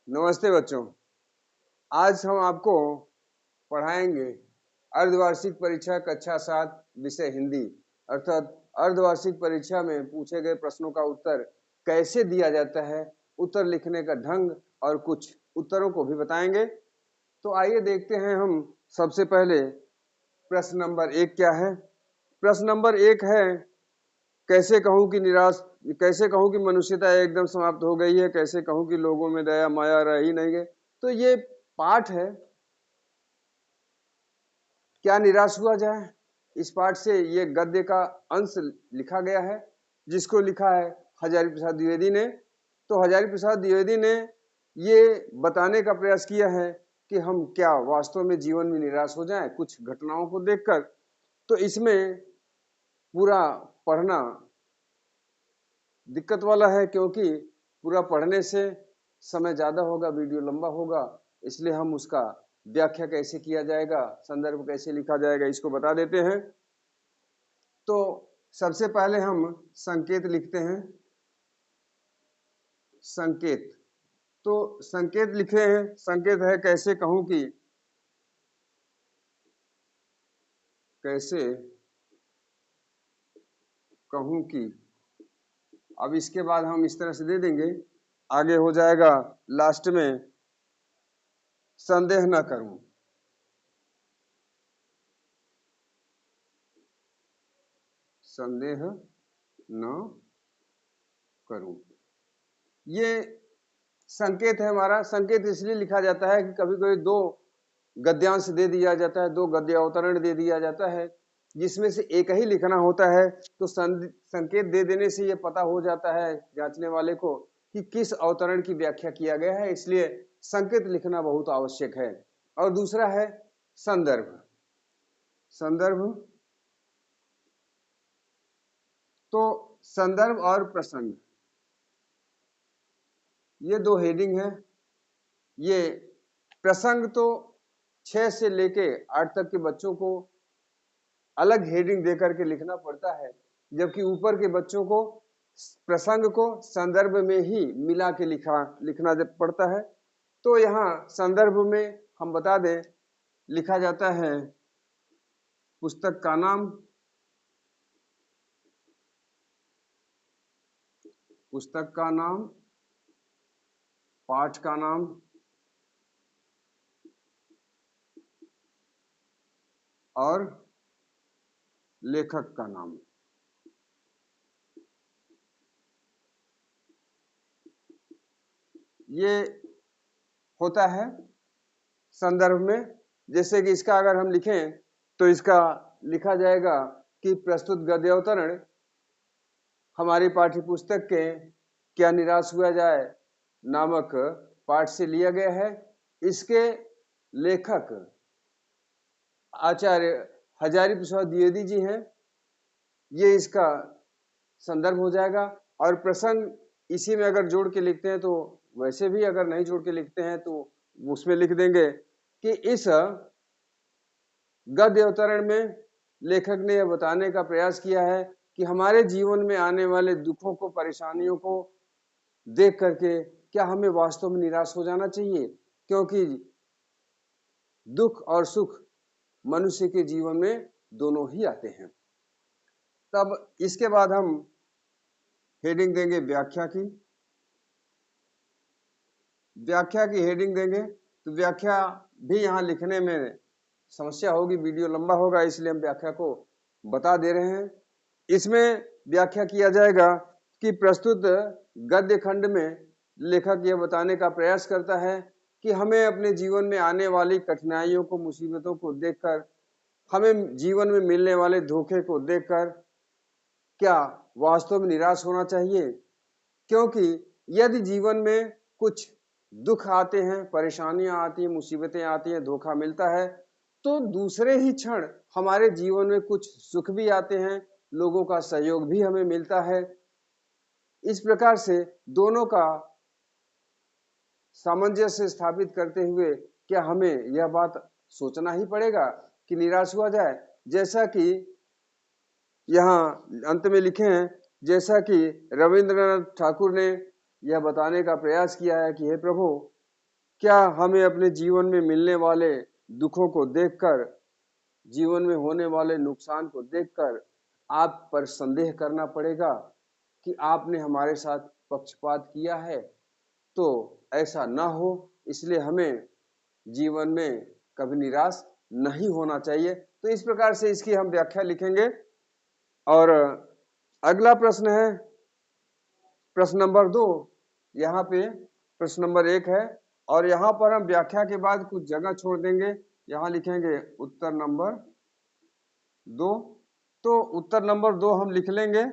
नमस्ते बच्चों। आज हम आपको पढ़ाएंगे अर्धवार्षिक परीक्षा कक्षा 7 विषय हिंदी अर्थात अर्धवार्षिक परीक्षा में पूछे गए प्रश्नों का उत्तर कैसे दिया जाता है, उत्तर लिखने का ढंग और कुछ उत्तरों को भी बताएंगे। तो आइए देखते हैं हम सबसे पहले प्रश्न नंबर 1 क्या है। प्रश्न नंबर 1 है, कैसे कहूं कि मनुष्यता एकदम समाप्त हो गई है, कैसे कहूं कि लोगों में दया माया रह ही नहीं गई। तो ये पाठ है, क्या निराश हुआ जाए। इस पाठ से ये गद्य का अंश लिखा गया है, जिसको लिखा है हजारी प्रसाद द्विवेदी ने। तो हजारी प्रसाद द्विवेदी ने ये बताने का प्रयास किया है कि हम क्या वास्तव में जीवन में निराश हो जाएं कुछ घटनाओं को देखकर। तो इसमें पूरा पढ़ना दिक्कत वाला है, क्योंकि पूरा पढ़ने से समय ज्यादा होगा, वीडियो लंबा होगा, इसलिए हम उसका व्याख्या कैसे किया जाएगा, संदर्भ कैसे लिखा जाएगा, इसको बता देते हैं। तो सबसे पहले हम संकेत लिखते हैं। संकेत, तो संकेत लिखे हैं। संकेत है, कैसे कहूं कि, कैसे कहूं कि। अब इसके बाद हम इस तरह से दे देंगे, आगे हो जाएगा लास्ट में, संदेह न करूं। संदेह न करूं, ये संकेत है हमारा। संकेत इसलिए लिखा जाता है कि कभी कभी दो गद्यांश दे दिया जाता है, दो गद्य अवतरण दे दिया जाता है, जिसमें से एक ही लिखना होता है। तो संकेत दे देने से ये पता हो जाता है जांचने वाले को कि किस अवतरण की व्याख्या किया गया है, इसलिए संकेत लिखना बहुत आवश्यक है। और दूसरा है संदर्भ। संदर्भ, तो संदर्भ और प्रसंग, ये दो हेडिंग है। ये प्रसंग तो 6 से लेके 8 तक के बच्चों को अलग हेडिंग देकर के लिखना पड़ता है, जबकि ऊपर के बच्चों को प्रसंग को संदर्भ में ही मिला के लिखना पड़ता है। तो यहाँ संदर्भ में हम बता दें, लिखा जाता है पुस्तक का नाम, पुस्तक का नाम, पाठ का नाम और लेखक का नाम। ये होता है संदर्भ में। जैसे कि इसका अगर हम लिखें तो इसका लिखा जाएगा कि प्रस्तुत गद्यावतरण हमारी पाठ्य पुस्तक के क्या निराश हुआ जाए नामक पाठ से लिया गया है। इसके लेखक आचार्य हजारी प्रसाद द्विवेदी जी हैं, ये इसका संदर्भ हो जाएगा। और प्रसंग इसी में अगर जोड़ के लिखते हैं तो वैसे भी, अगर नहीं जोड़ के लिखते हैं तो उसमें लिख देंगे कि इस गद्य अवतरण में लेखक ने यह बताने का प्रयास किया है कि हमारे जीवन में आने वाले दुखों को, परेशानियों को देख करके क्या हमें वास्तव में निराश हो जाना चाहिए, क्योंकि दुख और सुख मनुष्य के जीवन में दोनों ही आते हैं। तब इसके बाद हम हेडिंग देंगे व्याख्या की। व्याख्या की हेडिंग देंगे, तो व्याख्या भी यहाँ लिखने में समस्या होगी, वीडियो लंबा होगा, इसलिए हम व्याख्या को बता दे रहे हैं। इसमें व्याख्या किया जाएगा कि प्रस्तुत गद्य खंड में लेखक यह बताने का प्रयास करता है कि हमें अपने जीवन में आने वाली कठिनाइयों को, मुसीबतों को देखकर, हमें जीवन में मिलने वाले धोखे को देखकर क्या वास्तव में निराश होना चाहिए, क्योंकि यदि जीवन में कुछ दुख आते हैं, परेशानियां आती हैं, मुसीबतें आती हैं, धोखा मिलता है, तो दूसरे ही क्षण हमारे जीवन में कुछ सुख भी आते हैं, लोगों का सहयोग भी हमें मिलता है। इस प्रकार से दोनों का सामंजस्य स्थापित करते हुए क्या हमें यह बात सोचना ही पड़ेगा कि निराश हुआ जाए। जैसा कि यहाँ अंत में लिखे हैं, जैसा कि रविंद्रनाथ ठाकुर ने यह बताने का प्रयास किया है कि हे प्रभु, क्या हमें अपने जीवन में मिलने वाले दुखों को देखकर, जीवन में होने वाले नुकसान को देखकर आप पर संदेह करना पड़ेगा कि आपने हमारे साथ पक्षपात किया है? तो ऐसा ना हो, इसलिए हमें जीवन में कभी निराश नहीं होना चाहिए। तो इस प्रकार से इसकी हम व्याख्या लिखेंगे। और अगला प्रश्न है प्रश्न नंबर 2। यहाँ पे प्रश्न नंबर 1 है और यहाँ पर हम व्याख्या के बाद कुछ जगह छोड़ देंगे। यहाँ लिखेंगे उत्तर नंबर 2। तो उत्तर नंबर 2 हम लिख लेंगे,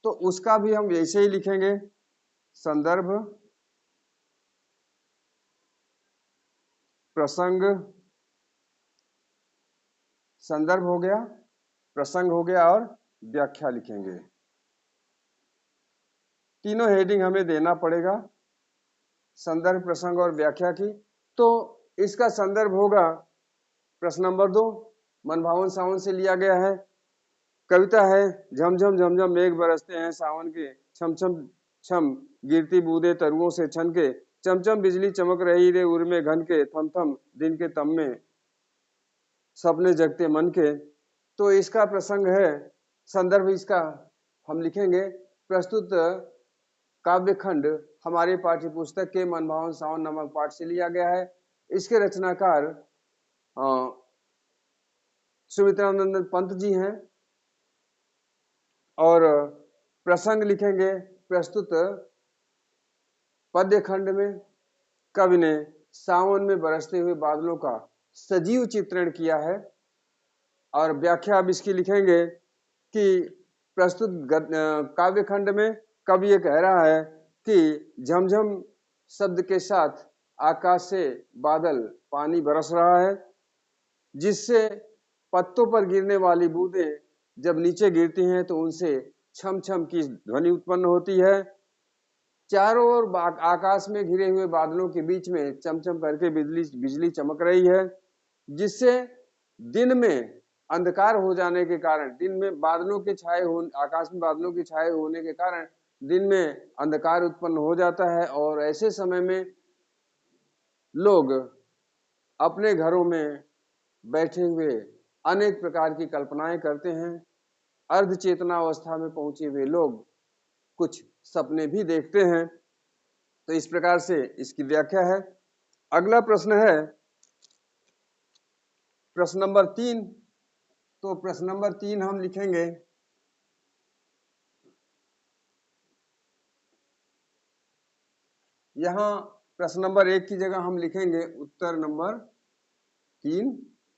तो उसका भी हम ऐसे ही लिखेंगे, संदर्भ, प्रसंग, संदर्भ हो गया, प्रसंग हो गया और व्याख्या लिखेंगे। तीनों हेडिंग हमें देना पड़ेगा, संदर्भ, प्रसंग और व्याख्या की। तो इसका संदर्भ होगा प्रश्न नंबर 2, मनभावन सावन से लिया गया है। कविता है, झमझम झमझम मेघ बरसते हैं सावन के, छम छम छम गिरती बूंदे तरुओं से छन के, चमचम बिजली चमक रही रे उर में घन के, थम थम दिन के तम में सपने जगते मन के। तो इसका प्रसंग है, संदर्भ इसका हम लिखेंगे, प्रस्तुत काव्य खंड हमारे पाठ्य पुस्तक के मनभावन सावन नामक पाठ से लिया गया है। इसके रचनाकार सुमित्रानंद पंत जी हैं। और प्रसंग लिखेंगे, प्रस्तुत पद्य खंड में कवि ने सावन में बरसते हुए बादलों का सजीव चित्रण किया है। और व्याख्या अब इसकी लिखेंगे कि प्रस्तुत काव्य खंड में कवि ये कह रहा है कि झमझम शब्द के साथ आकाश से बादल पानी बरस रहा है, जिससे पत्तों पर गिरने वाली बूंदें जब नीचे गिरती हैं तो उनसे छम छम की ध्वनि उत्पन्न होती है। चारों ओर आकाश में घिरे हुए बादलों के बीच में चमचम करके बिजली चमक रही है, जिससे दिन में अंधकार हो जाने के कारण, दिन में बादलों के छाए हो, आकाश में बादलों के छाए होने के कारण दिन में अंधकार उत्पन्न हो जाता है। और ऐसे समय में लोग अपने घरों में बैठे हुए अनेक प्रकार की कल्पनाएं करते हैं। अर्ध चेतना अवस्था में पहुंचे हुए लोग कुछ सपने भी देखते हैं। तो इस प्रकार से इसकी व्याख्या है। अगला प्रश्न है प्रश्न नंबर 3। तो प्रश्न नंबर 3 हम लिखेंगे, यहाँ प्रश्न नंबर 1 की जगह हम लिखेंगे उत्तर नंबर 3।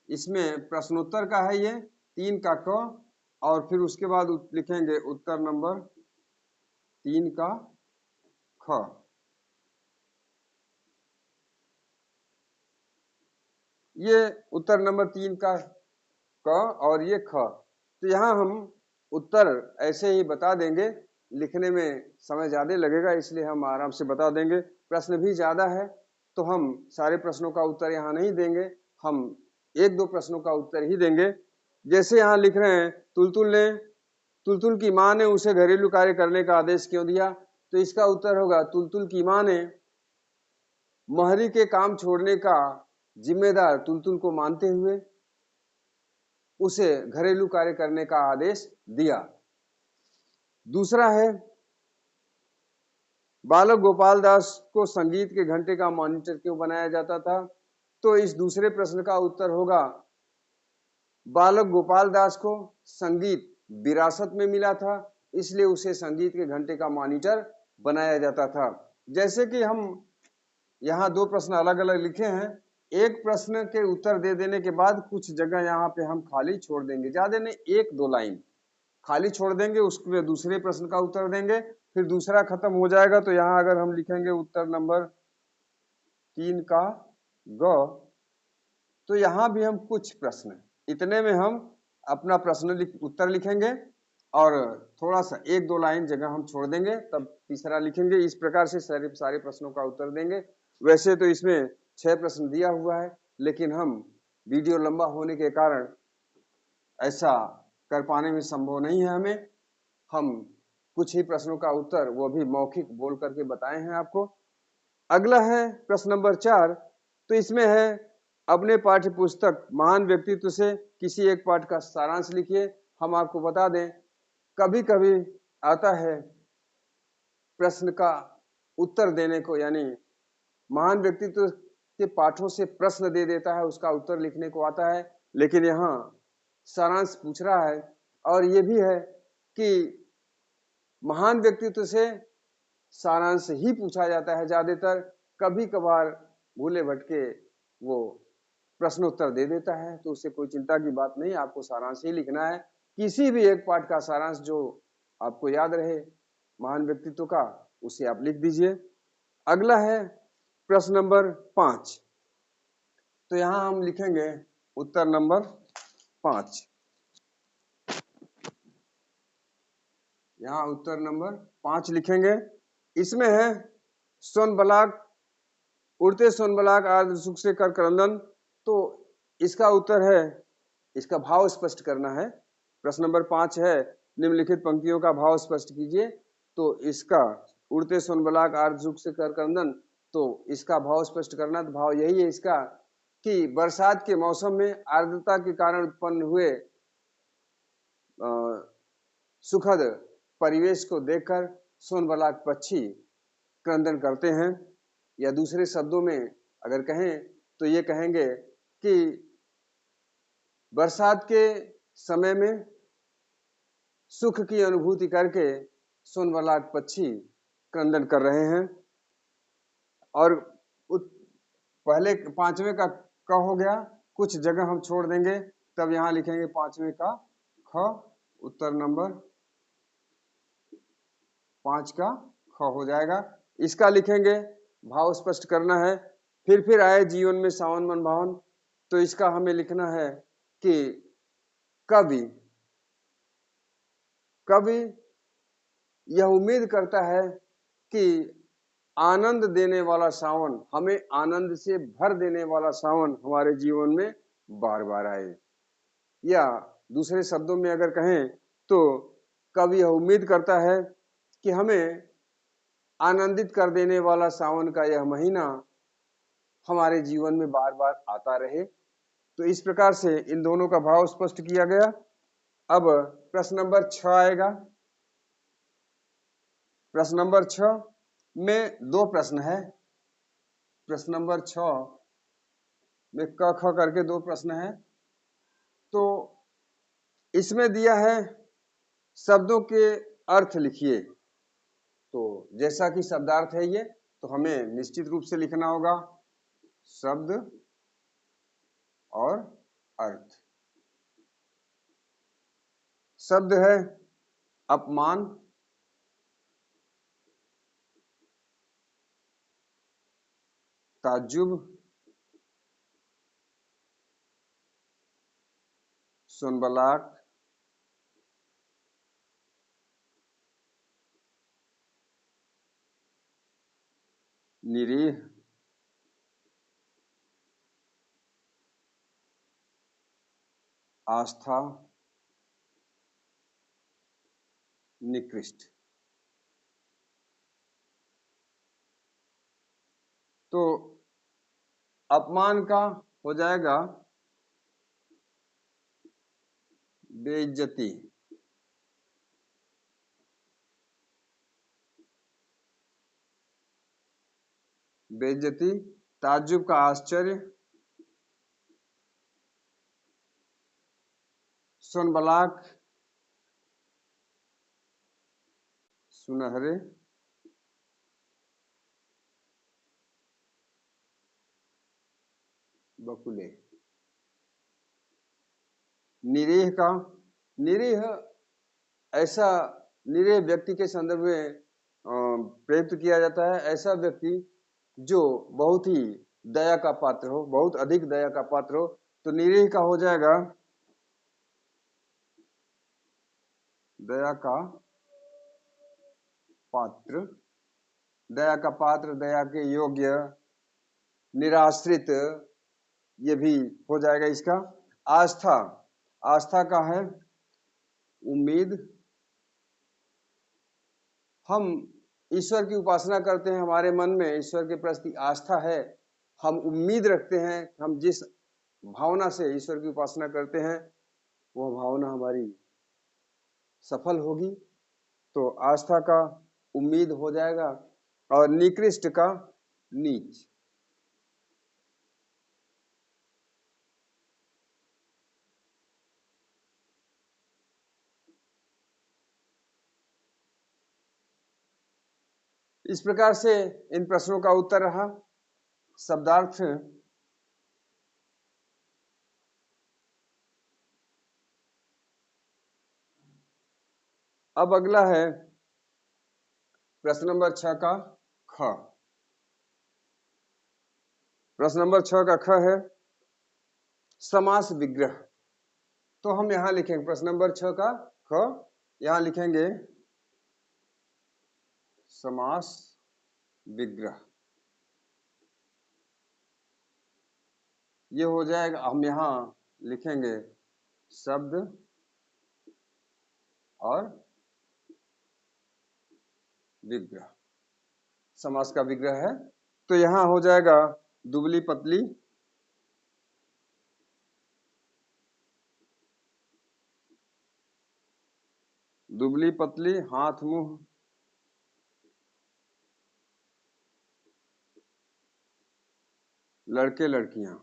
इसमें प्रश्नोत्तर का है, ये 3 का क, और फिर उसके बाद लिखेंगे उत्तर नंबर 3 का ख। ये उत्तर नंबर 3 का क और ये ख। तो यहाँ हम उत्तर ऐसे ही बता देंगे, लिखने में समय ज्यादा लगेगा इसलिए हम आराम से बता देंगे। प्रश्न भी ज्यादा है तो हम सारे प्रश्नों का उत्तर यहाँ नहीं देंगे, हम 1-2 प्रश्नों का उत्तर ही देंगे। जैसे यहाँ लिख रहे हैं, तुलतुल की माँ ने उसे घरेलू कार्य करने का आदेश क्यों दिया? तो इसका उत्तर होगा, तुलतुल की माँ ने महरी के काम छोड़ने का जिम्मेदार तुलतुल को मानते हुए उसे घरेलू कार्य करने का आदेश दिया। दूसरा है, बालक गोपाल दास को संगीत के घंटे का मॉनिटर क्यों बनाया जाता था? तो इस दूसरे प्रश्न का उत्तर होगा, बालक गोपाल दास को संगीत विरासत में मिला था, इसलिए उसे संगीत के घंटे का मॉनिटर बनाया जाता था। जैसे कि हम यहाँ 2 प्रश्न अलग अलग लिखे हैं, एक प्रश्न के उत्तर दे देने के बाद कुछ जगह यहाँ पे हम खाली छोड़ देंगे, ज्यादा नहीं, 1-2 लाइन खाली छोड़ देंगे, उसके दूसरे प्रश्न का उत्तर देंगे, फिर दूसरा खत्म हो जाएगा। तो यहाँ अगर हम लिखेंगे उत्तर नंबर 3 का ग, तो यहाँ भी हम कुछ प्रश्न, इतने में हम अपना प्रश्न उत्तर लिखेंगे और थोड़ा सा 1-2 लाइन जगह हम छोड़ देंगे, तब तीसरा लिखेंगे। इस प्रकार से सारे प्रश्नों का उत्तर देंगे। वैसे तो इसमें 6 प्रश्न दिया हुआ है, लेकिन हम वीडियो लंबा होने के कारण ऐसा कर पाने में संभव नहीं है हमें। हम कुछ ही प्रश्नों का उत्तर, वो भी मौखिक बोल करके बताए हैं आपको। अगला है प्रश्न नंबर 4, तो इसमें है अपने पाठ्य पुस्तक महान व्यक्तित्व से किसी एक पाठ का सारांश लिखिए। हम आपको बता दें, कभी कभी आता है प्रश्न का उत्तर देने को, यानी महान व्यक्तित्व के पाठों से प्रश्न दे देता है, उसका उत्तर लिखने को आता है, लेकिन यहाँ सारांश पूछ रहा है। और ये भी है कि महान व्यक्तित्व से सारांश ही पूछा जाता है ज्यादातर, कभी कभार भूले भटके वो प्रश्न उत्तर दे देता है, तो उससे कोई चिंता की बात नहीं, आपको सारांश ही लिखना है। किसी भी एक पाठ का सारांश जो आपको याद रहे महान व्यक्तित्व का, उसे आप लिख दीजिए। अगला है प्रश्न नंबर 5। तो यहां हम लिखेंगे उत्तर नंबर 5। यहाँ उत्तर नंबर 5 लिखेंगे। इसमें है सोनबलाक, उड़ते सोनबलाक आर्द्र सुख से कर क्रंदन। तो इसका उत्तर है, इसका भाव स्पष्ट करना है। प्रश्न नंबर 5 है, निम्नलिखित पंक्तियों का भाव स्पष्ट कीजिए। तो इसका उड़ते सोनबलाक आर्द्र सुख से कर क्रंदन, तो इसका भाव स्पष्ट करना, तो भाव यही है इसका कि बरसात के मौसम में आर्द्रता के कारण उत्पन्न हुए सुखद परिवेश को देखकर सोनबलाक पक्षी क्रंदन करते हैं। या दूसरे शब्दों में अगर कहें तो ये कहेंगे कि बरसात के समय में सुख की अनुभूति करके सोनबलाक पक्षी क्रंदन कर रहे हैं। और पहले 5वें का क हो गया, कुछ जगह हम छोड़ देंगे, तब यहां लिखेंगे 5वें का ख। उत्तर नंबर 5 का ख हो जाएगा। इसका लिखेंगे, भाव स्पष्ट करना है। फिर आए जीवन में सावन मन भावन, तो इसका हमें लिखना है कि कवि यह उम्मीद करता है कि आनंद देने वाला सावन, हमें आनंद से भर देने वाला सावन हमारे जीवन में बार बार आए। या दूसरे शब्दों में अगर कहें तो कवि यह उम्मीद करता है कि हमें आनंदित कर देने वाला सावन का यह महीना हमारे जीवन में बार बार आता रहे। तो इस प्रकार से इन दोनों का भाव स्पष्ट किया गया। अब प्रश्न नंबर 6 आएगा। प्रश्न नंबर 6 में 2 प्रश्न है। प्रश्न नंबर 6 में क ख करके 2 प्रश्न है। तो इसमें दिया है शब्दों के अर्थ लिखिए। तो जैसा कि शब्दार्थ है ये, तो हमें निश्चित रूप से लिखना होगा शब्द और अर्थ। शब्द है अपमान, ताज्जुब, सोनबलाक, निरीह, आस्था, निकृष्ट। तो अपमान का हो जाएगा बेइज्जती, बेइज्जती। ताज्जुब का आश्चर्य, सोनबलाक सुनहरे, बकुले। निरीह का, निरीह ऐसा, निरीह व्यक्ति के संदर्भ में प्रयुक्त किया जाता है, ऐसा व्यक्ति जो बहुत ही दया का पात्र हो, बहुत अधिक दया का पात्र हो। तो निरीह का हो जाएगा दया का पात्र, दया का पात्र, दया के योग्य, निराश्रित, ये भी हो जाएगा इसका। आस्था, आस्था का है उम्मीद। हम ईश्वर की उपासना करते हैं, हमारे मन में ईश्वर के प्रति आस्था है, हम उम्मीद रखते हैं, हम जिस भावना से ईश्वर की उपासना करते हैं वह भावना हमारी सफल होगी, तो आस्था का उम्मीद हो जाएगा और निकृष्ट का नीच। इस प्रकार से इन प्रश्नों का उत्तर रहा। शब्दार्थ अब अगला है प्रश्न नंबर 6 का ख। प्रश्न नंबर 6 का ख है समास विग्रह। तो हम यहां लिखेंगे प्रश्न नंबर 6 का ख, यहां लिखेंगे समास विग्रह। ये हो जाएगा, हम यहां लिखेंगे शब्द और विग्रह। समास का विग्रह है, तो यहां हो जाएगा दुबली पतली, दुबली पतली, हाथ मुंह, लड़के लड़कियां।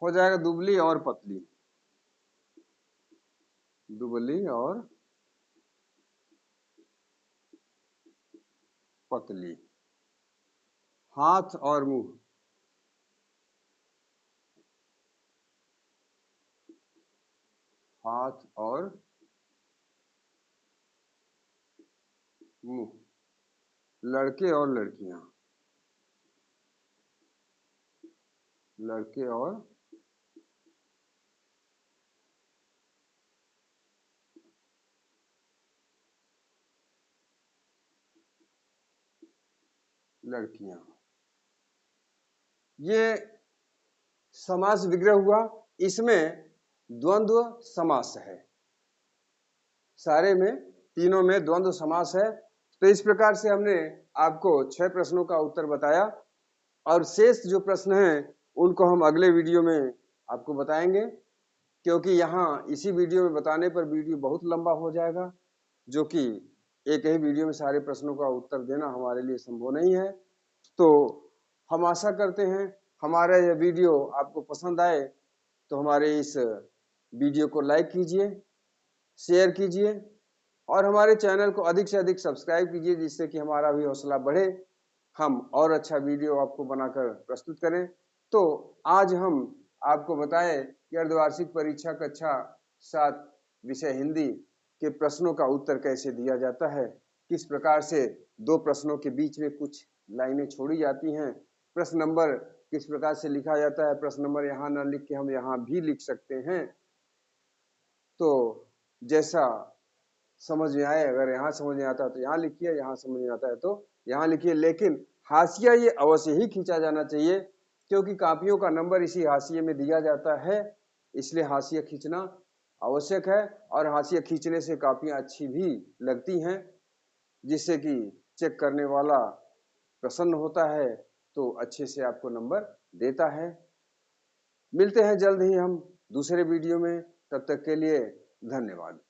हो जाएगा दुबली और पतली, दुबली और पतली, हाथ और मुंह, हाथ और मुंह, लड़के और लड़कियां, लड़के और लड़कियां। ये समास विग्रह हुआ। इसमें द्वंद्व समास है, सारे में तीनों में द्वंद्व समास है। तो इस प्रकार से हमने आपको 6 प्रश्नों का उत्तर बताया और शेष जो प्रश्न हैं उनको हम अगले वीडियो में आपको बताएंगे, क्योंकि यहाँ इसी वीडियो में बताने पर वीडियो बहुत लंबा हो जाएगा, जो कि एक ही वीडियो में सारे प्रश्नों का उत्तर देना हमारे लिए संभव नहीं है। तो हम आशा करते हैं हमारा यह वीडियो आपको पसंद आए, तो हमारे इस वीडियो को लाइक कीजिए, शेयर कीजिए और हमारे चैनल को अधिक से अधिक सब्सक्राइब कीजिए, जिससे कि हमारा भी हौसला बढ़े, हम और अच्छा वीडियो आपको बनाकर प्रस्तुत करें। तो आज हम आपको बताएं कि अर्धवार्षिक परीक्षा कक्षा 7 विषय हिंदी के प्रश्नों का उत्तर कैसे दिया जाता है, किस प्रकार से 2 प्रश्नों के बीच में कुछ लाइनें छोड़ी जाती हैं, प्रश्न नंबर किस प्रकार से लिखा जाता है, प्रश्न नंबर यहाँ न लिख के हम यहाँ भी लिख सकते हैं। तो जैसा समझ में आए, अगर यहाँ समझ में आता है तो यहाँ लिखिए, यहाँ समझ में आता है तो यहाँ लिखिए, लेकिन हाशिया ये अवश्य ही खींचा जाना चाहिए, क्योंकि कापियों का नंबर इसी हाशिए में दिया जाता है, इसलिए हाशिया खींचना आवश्यक है। और हाशिया खींचने से कापियां अच्छी भी लगती हैं, जिससे कि चेक करने वाला प्रसन्न होता है, तो अच्छे से आपको नंबर देता है। मिलते हैं जल्द ही हम दूसरे वीडियो में, तब तक के लिए धन्यवाद।